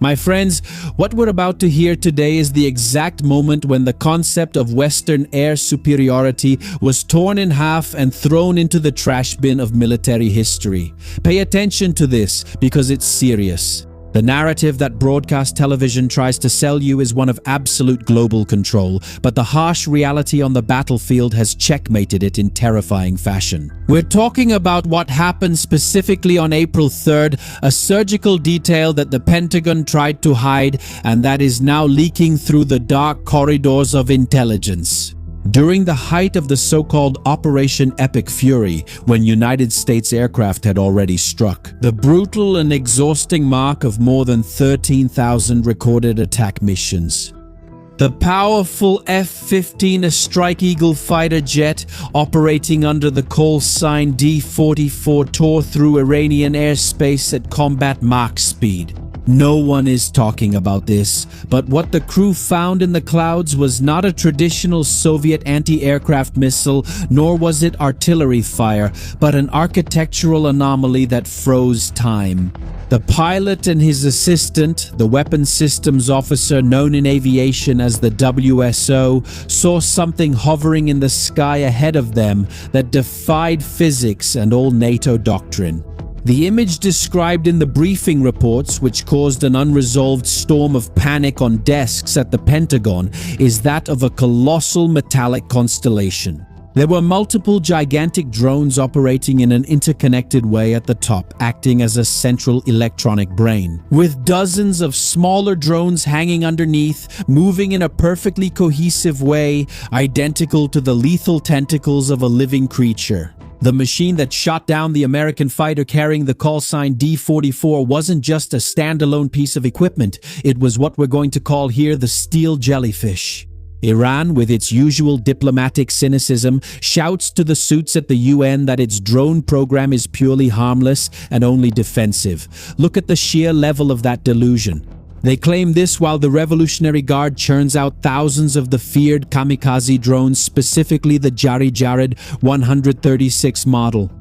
My friends, what we're about to hear today is the exact moment when the concept of Western air superiority was torn in half and thrown into the trash bin of military history. Pay attention to this because it's serious. The narrative that broadcast television tries to sell you is one of absolute global control, but the harsh reality on the battlefield has checkmated it in terrifying fashion. We're talking about what happened specifically on April 3rd, a surgical detail that the Pentagon tried to hide and that is now leaking through the dark corridors of intelligence. During the height of the so-called Operation Epic Fury, when United States aircraft had already struck, the brutal and exhausting mark of more than 13,000 recorded attack missions. The powerful F-15E Strike Eagle fighter jet, operating under the call sign D-44, tore through Iranian airspace at combat Mach speed. No one is talking about this, but what the crew found in the clouds was not a traditional Soviet anti-aircraft missile, nor was it artillery fire, but an architectural anomaly that froze time. The pilot and his assistant, the weapons systems officer known in aviation as the WSO, saw something hovering in the sky ahead of them that defied physics and all NATO doctrine. The image described in the briefing reports, which caused an unresolved storm of panic on desks at the Pentagon, is that of a colossal metallic constellation. There were multiple gigantic drones operating in an interconnected way at the top, acting as a central electronic brain, with dozens of smaller drones hanging underneath, moving in a perfectly cohesive way, identical to the lethal tentacles of a living creature. The machine that shot down the American fighter carrying the call sign D-44 wasn't just a standalone piece of equipment, it was what we're going to call here the steel jellyfish. Iran, with its usual diplomatic cynicism, shouts to the suits at the UN that its drone program is purely harmless and only defensive. Look at the sheer level of that delusion. They claim this while the Revolutionary Guard churns out thousands of the feared kamikaze drones, specifically the Jared 136 model.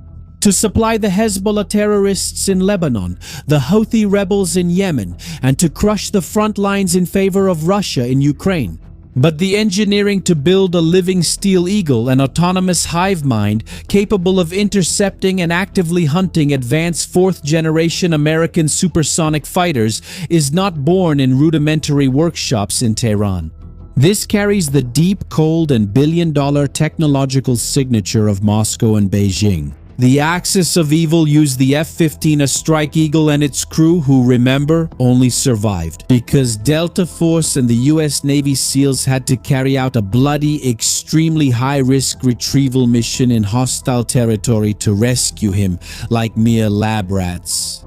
To supply the Hezbollah terrorists in Lebanon, the Houthi rebels in Yemen, and to crush the front lines in favor of Russia in Ukraine. But the engineering to build a living steel eagle, an autonomous hive mind capable of intercepting and actively hunting advanced fourth-generation American supersonic fighters, is not born in rudimentary workshops in Tehran. This carries the deep, cold, and billion-dollar technological signature of Moscow and Beijing. The Axis of Evil used the F-15E Strike Eagle and its crew, who, remember, only survived because Delta Force and the US Navy SEALs had to carry out a bloody, extremely high-risk retrieval mission in hostile territory to rescue him like mere lab rats.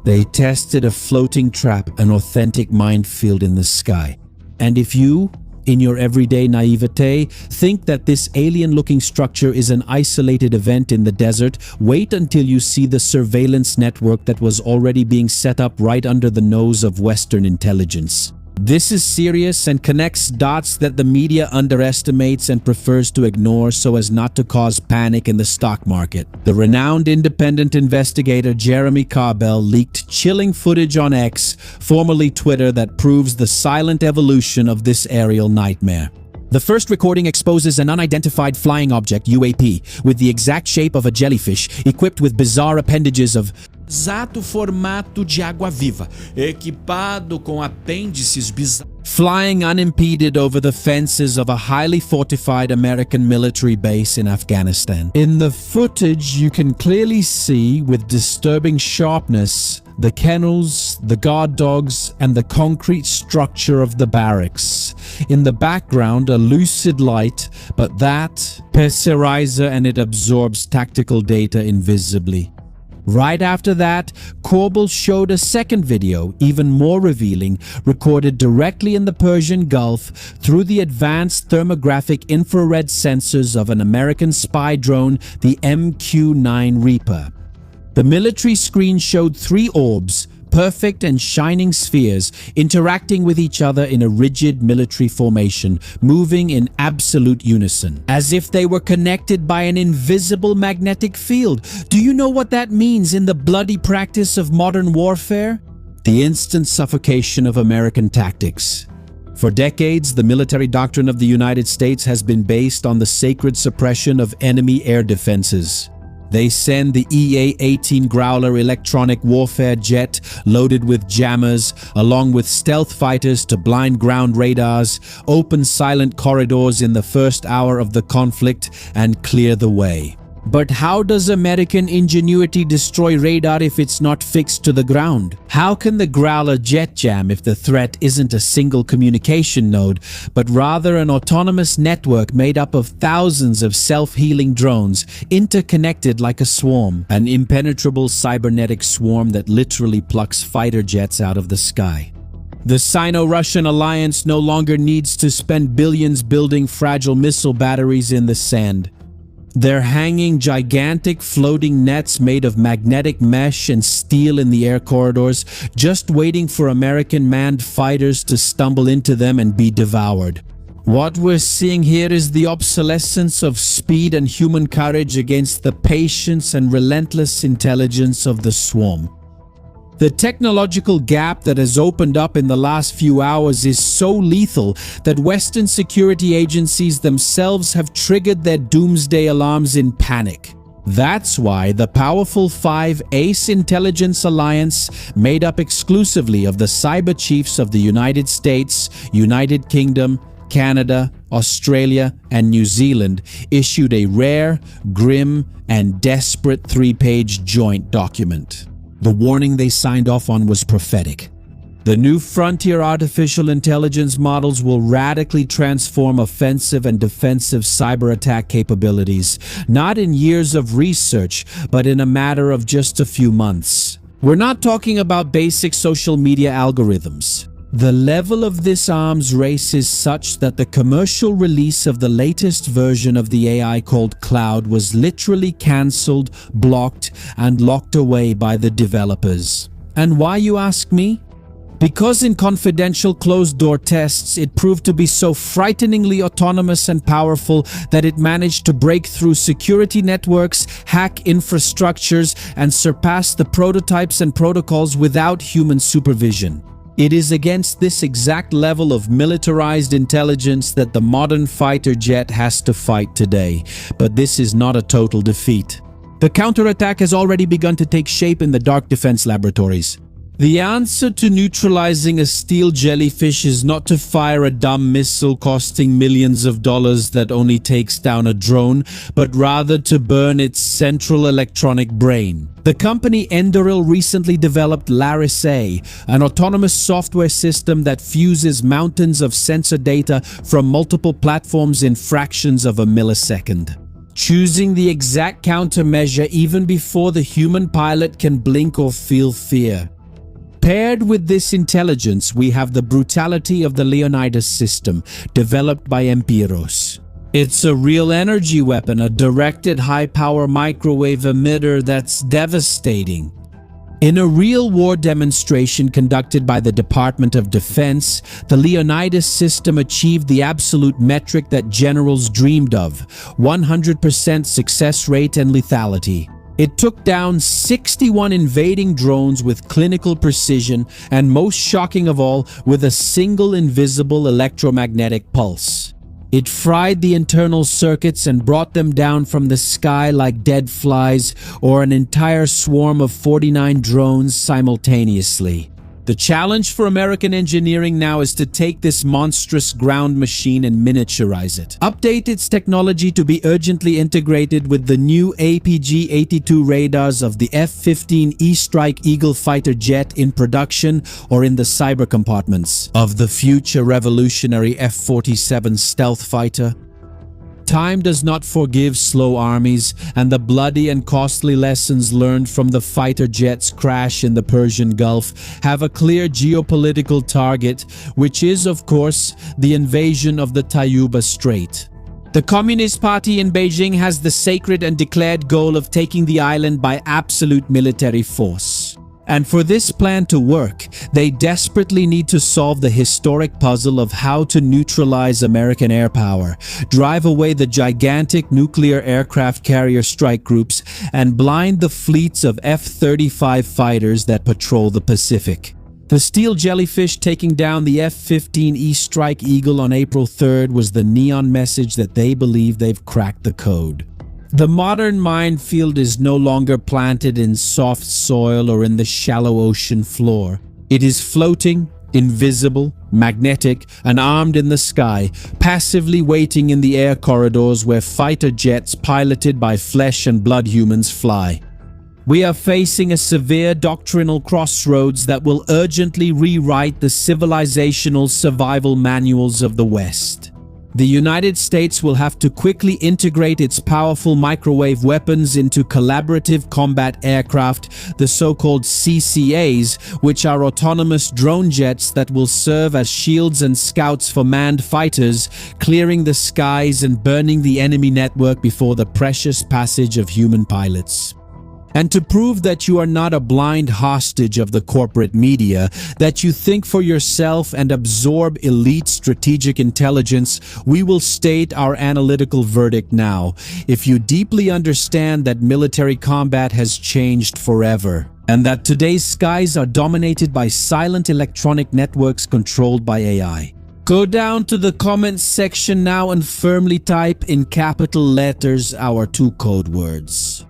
They tested a floating trap, an authentic minefield in the sky. And if you, in your everyday naivete, think that this alien-looking structure is an isolated event in the desert, wait until you see the surveillance network that was already being set up right under the nose of Western intelligence. This is serious and connects dots that the media underestimates and prefers to ignore so as not to cause panic in the stock market. The renowned independent investigator Jeremy Corbell leaked chilling footage on X, formerly Twitter, that proves the silent evolution of this aerial nightmare. The first recording exposes an unidentified flying object, UAP, with the exact shape of a jellyfish, equipped with bizarre appendages of exato formato de água-viva, equipado com apêndices bizarros, flying unimpeded over the fences of a highly fortified American military base in Afghanistan. In the footage, you can clearly see, with disturbing sharpness, the kennels, the guard dogs, and the concrete structure of the barracks. In the background, a lucid light, but that, Pesserizer, and it absorbs tactical data invisibly. Right after that, Corbell showed a second video, even more revealing, recorded directly in the Persian Gulf through the advanced thermographic infrared sensors of an American spy drone, the MQ-9 Reaper. The military screen showed three orbs, perfect and shining spheres, interacting with each other in a rigid military formation, moving in absolute unison, as if they were connected by an invisible magnetic field. Do you know what that means in the bloody practice of modern warfare? the instant suffocation of American tactics. For decades, the military doctrine of the United States has been based on the sacred suppression of enemy air defenses. They send the EA-18 Growler electronic warfare jet loaded with jammers, along with stealth fighters to blind ground radars, open silent corridors in the first hour of the conflict, and clear the way. But how does American ingenuity destroy radar if it's not fixed to the ground? How can the Growler jet jam if the threat isn't a single communication node, but rather an autonomous network made up of thousands of self-healing drones, interconnected like a swarm? An impenetrable cybernetic swarm that literally plucks fighter jets out of the sky. The Sino-Russian alliance no longer needs to spend billions building fragile missile batteries in the sand. They're hanging gigantic floating nets made of magnetic mesh and steel in the air corridors, just waiting for American manned fighters to stumble into them and be devoured. What we're seeing here is the obsolescence of speed and human courage against the patience and relentless intelligence of the swarm. The technological gap that has opened up in the last few hours is so lethal that Western security agencies themselves have triggered their doomsday alarms in panic. That's why the powerful 5 Ace Intelligence Alliance, made up exclusively of the cyber chiefs of the United States, United Kingdom, Canada, Australia, and New Zealand, issued a rare, grim, and desperate 3-page joint document. The warning they signed off on was prophetic. The new frontier artificial intelligence models will radically transform offensive and defensive cyber attack capabilities, not in years of research, but in a matter of just a few months. We're not talking about basic social media algorithms. The level of this arms race is such that the commercial release of the latest version of the AI called Cloud was literally cancelled, blocked, and locked away by the developers. And why, you ask me? Because in confidential closed-door tests, it proved to be so frighteningly autonomous and powerful that it managed to break through security networks, hack infrastructures, and surpass the prototypes and protocols without human supervision. It is against this exact level of militarized intelligence that the modern fighter jet has to fight today. But this is not a total defeat. The counterattack has already begun to take shape in the dark defense laboratories. The answer to neutralizing a steel jellyfish is not to fire a dumb missile costing millions of dollars that only takes down a drone, but rather to burn its central electronic brain. The company Enderil recently developed Laris-A, an autonomous software system that fuses mountains of sensor data from multiple platforms in fractions of a millisecond, choosing the exact countermeasure even before the human pilot can blink or feel fear. Paired with this intelligence, we have the brutality of the Leonidas system, developed by Empiros. It's a real energy weapon, a directed high-power microwave emitter that's devastating. In a real war demonstration conducted by the Department of Defense, the Leonidas system achieved the absolute metric that generals dreamed of: 100% success rate and lethality. It took down 61 invading drones with clinical precision, and most shocking of all, with a single invisible electromagnetic pulse. It fried the internal circuits and brought them down from the sky like dead flies or an entire swarm of 49 drones simultaneously. The challenge for American engineering now is to take this monstrous ground machine and miniaturize it. Update its technology to be urgently integrated with the new APG-82 radars of the F-15E Strike Eagle fighter jet in production or in the cyber compartments of the future revolutionary F-47 stealth fighter. Time does not forgive slow armies, and the bloody and costly lessons learned from the fighter jet's crash in the Persian Gulf have a clear geopolitical target, which is, of course, the invasion of the Tayuba Strait. The Communist Party in Beijing has the sacred and declared goal of taking the island by absolute military force. And for this plan to work, they desperately need to solve the historic puzzle of how to neutralize American air power, drive away the gigantic nuclear aircraft carrier strike groups, and blind the fleets of F-35 fighters that patrol the Pacific. The steel Jellyfish taking down the F-15E Strike Eagle on April 3rd was the neon message that they believe they've cracked the code. The modern minefield is no longer planted in soft soil or in the shallow ocean floor. It is floating, invisible, magnetic, and armed in the sky, passively waiting in the air corridors where fighter jets piloted by flesh and blood humans fly. We are facing a severe doctrinal crossroads that will urgently rewrite the civilizational survival manuals of the West. The United States will have to quickly integrate its powerful microwave weapons into collaborative combat aircraft, the so-called CCAs, which are autonomous drone jets that will serve as shields and scouts for manned fighters, clearing the skies and burning the enemy network before the precious passage of human pilots. And to prove that you are not a blind hostage of the corporate media, that you think for yourself and absorb elite strategic intelligence, we will state our analytical verdict now. If you deeply understand that military combat has changed forever, and that today's skies are dominated by silent electronic networks controlled by AI. Go down to the comments section now and firmly type in capital letters our 2 code words.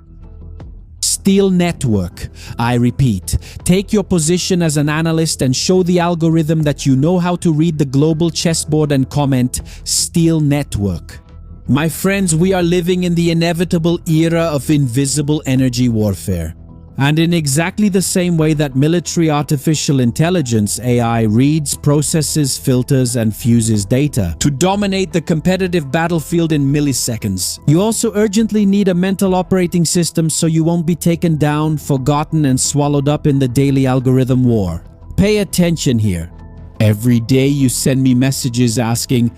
Steel network. I repeat, take your position as an analyst and show the algorithm that you know how to read the global chessboard and comment steel network. My friends, we are living in the inevitable era of invisible energy warfare. And in exactly the same way that military artificial intelligence AI reads, processes, filters, and fuses data to dominate the competitive battlefield in milliseconds, you also urgently need a mental operating system so you won't be taken down, forgotten, and swallowed up in the daily algorithm war. Pay attention here. Every day you send me messages asking,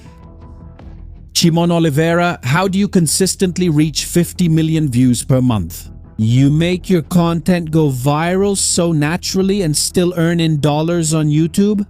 Shimon Oliveira, how do you consistently reach 50 million views per month? You make your content go viral so naturally and still earn in dollars on YouTube?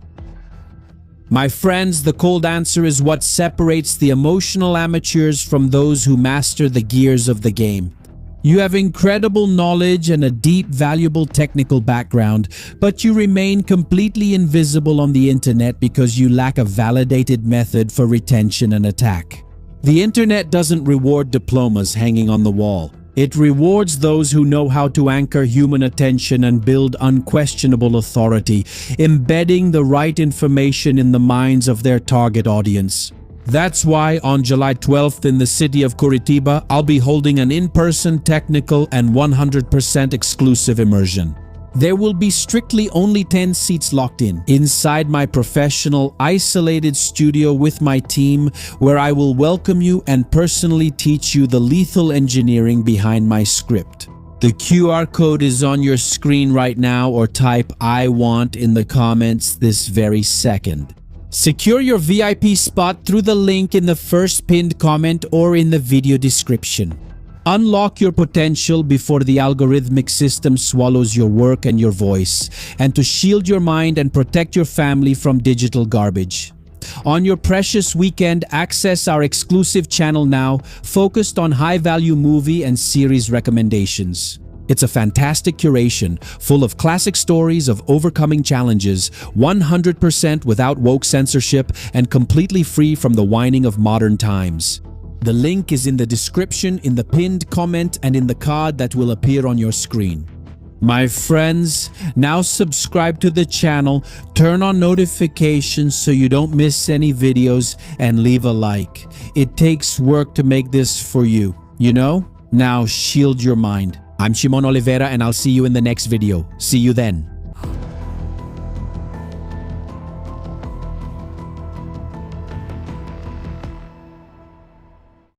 My friends, the cold answer is what separates the emotional amateurs from those who master the gears of the game. You have incredible knowledge and a deep, valuable technical background, but you remain completely invisible on the internet because you lack a validated method for retention and attack. The internet doesn't reward diplomas hanging on the wall. It rewards those who know how to anchor human attention and build unquestionable authority, embedding the right information in the minds of their target audience. That's why on July 12th in the city of Curitiba, I'll be holding an in-person, technical, and 100% exclusive immersion. There will be strictly only 10 seats locked in, inside my professional, isolated studio with my team, where I will welcome you and personally teach you the lethal engineering behind my script. The QR code is on your screen right now, or type "I want" in the comments this very second. Secure your VIP spot through the link in the first pinned comment or in the video description. Unlock your potential before the algorithmic system swallows your work and your voice, and to shield your mind and protect your family from digital garbage. On your precious weekend, access our exclusive channel now, focused on high-value movie and series recommendations. It's a fantastic curation, full of classic stories of overcoming challenges, 100% without woke censorship, and completely free from the whining of modern times. The link is in the description, in the pinned comment, and in the card that will appear on your screen. My friends, now subscribe to the channel, turn on notifications so you don't miss any videos, and leave a like. It takes work to make this for you, you know? Now shield your mind. I'm Shimon Oliveira and I'll see you in the next video. See you then.